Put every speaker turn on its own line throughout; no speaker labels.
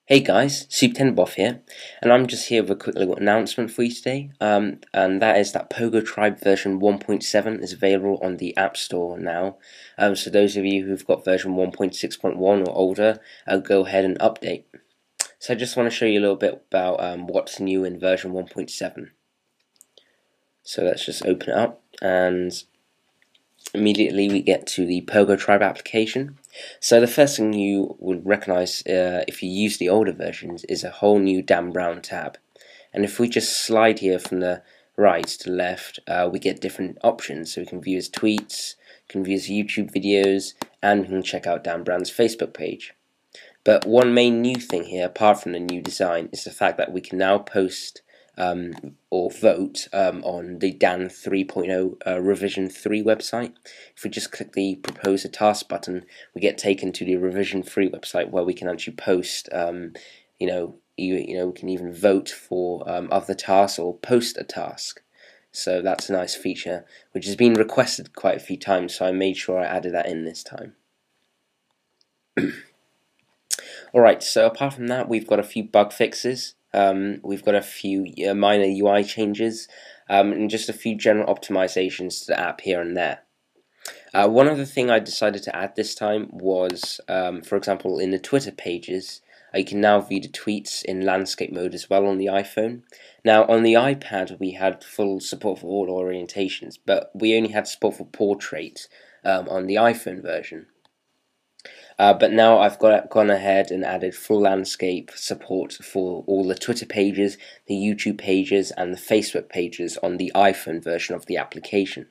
Hey guys, Supertecnoboff here, and I'm just here with a quick little announcement for you today, and that is that Pogotribe version 1.7 is available on the App Store now. So those of you who've got version 1.6.1 or older, go ahead and update. So I just want to show you a little bit about what's new in version 1.7. So let's just open it up, and immediately we get to the Pogotribe application. So the first thing you would recognize if you use the older versions is a whole new Dan Brown tab. And if we just slide here from the right to the left, we get different options. So we can view his tweets, can view his YouTube videos, and we can check out Dan Brown's Facebook page. But one main new thing here, apart from the new design, is the fact that we can now post or vote on the Dan 3.0 Revision 3 website. If we just click the Propose a Task button, we get taken to the Revision 3 website where we can actually post, we can even vote for other tasks or post a task. So that's a nice feature, which has been requested quite a few times, so I made sure I added that in this time. Alright, so apart from that, we've got a few bug fixes. We've got a few minor UI changes and just a few general optimizations to the app here and there. One other thing I decided to add this time was, for example, in the Twitter pages, you can now view the tweets in landscape mode as well on the iPhone. Now, on the iPad, we had full support for all orientations, but we only had support for portrait on the iPhone version. But now I've gone ahead and added full landscape support for all the Twitter pages, the YouTube pages, and the Facebook pages on the iPhone version of the application.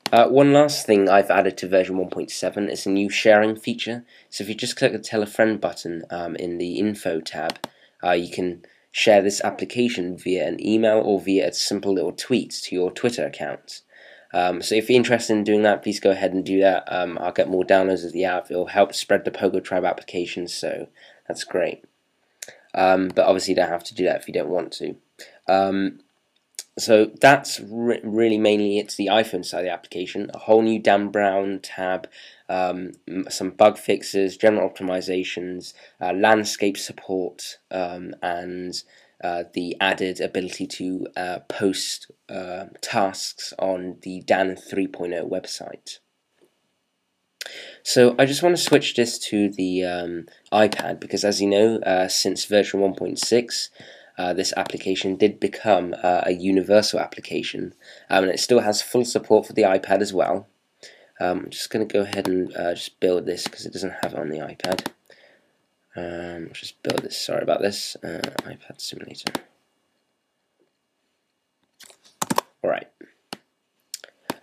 One last thing I've added to version 1.7 is a new sharing feature. So if you just click the Tell a Friend button in the Info tab, you can share this application via an email or via a simple little tweet to your Twitter account. So if you're interested in doing that, please go ahead and do that. I'll get more downloads of the app. It will help spread the Pogotribe application, so that's great. But obviously you don't have to do that if you don't want to. So that's really mainly it's the iPhone side of the application. A whole new Dan Brown tab, some bug fixes, general optimizations, landscape support, and the added ability to post tasks on the Dan 3.0 website. So I just want to switch this to the iPad because, as you know, since version 1.6, this application did become a universal application, and it still has full support for the iPad as well. I'm just going to go ahead and just build this because it doesn't have it on the iPad. Just build this, sorry about this, iPad simulator. Alright.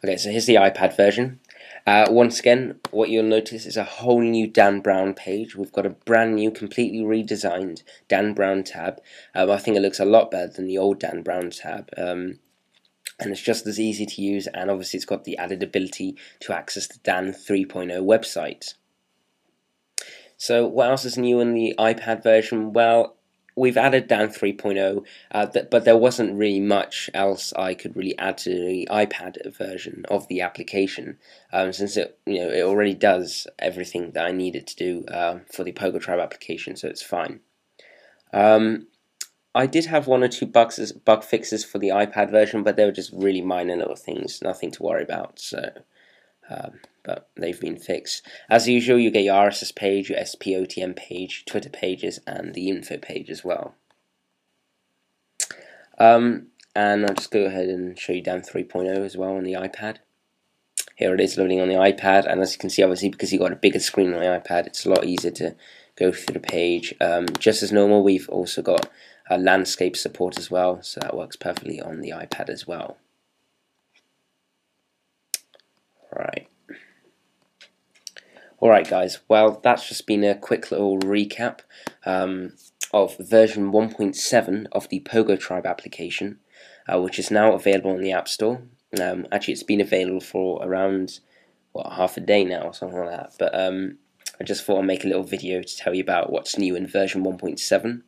Okay, so here's the iPad version. Once again, what you'll notice is a whole new Dan Brown page. We've got a brand new, completely redesigned Dan Brown tab. I think it looks a lot better than the old Dan Brown tab. And it's just as easy to use, and obviously it's got the added ability to access the Dan 3.0 website. So what else is new in the iPad version? Well, we've added Dan 3.0, but there wasn't really much else I could really add to the iPad version of the application, since it already does everything that I needed to do for the Pogotribe application, so it's fine. I did have one or two bug fixes for the iPad version, but they were just really minor little things, nothing to worry about. So, but they've been fixed. As usual, you get your RSS page, your SPOTM page, Twitter pages, and the info page as well. And I'll just go ahead and show you Dan 3.0 as well on the iPad. Here it is loading on the iPad, and as you can see, obviously because you've got a bigger screen on the iPad, it's a lot easier to go through the page. Just as normal, we've also got landscape support as well, so that works perfectly on the iPad as well. Alright guys, well that's just been a quick little recap of version 1.7 of the Pogotribe application, which is now available on the App Store. Actually it's been available for around half a day now or something like that, but I just thought I'd make a little video to tell you about what's new in version 1.7.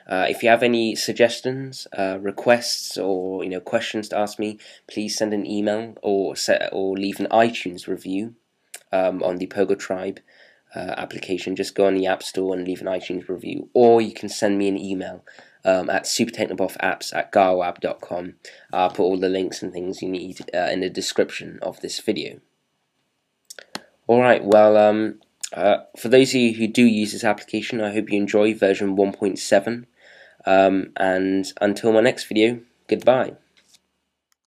If you have any suggestions, requests, or questions to ask me, please send an email or leave an iTunes review on the Pogotribe application, just go on the App Store and leave an iTunes review, or you can send me an email at supertecnoboffapps@garwab.com. I'll put all the links and things you need in the description of this video. Alright, well, for those of you who do use this application, I hope you enjoy version 1.7, and until my next video, goodbye.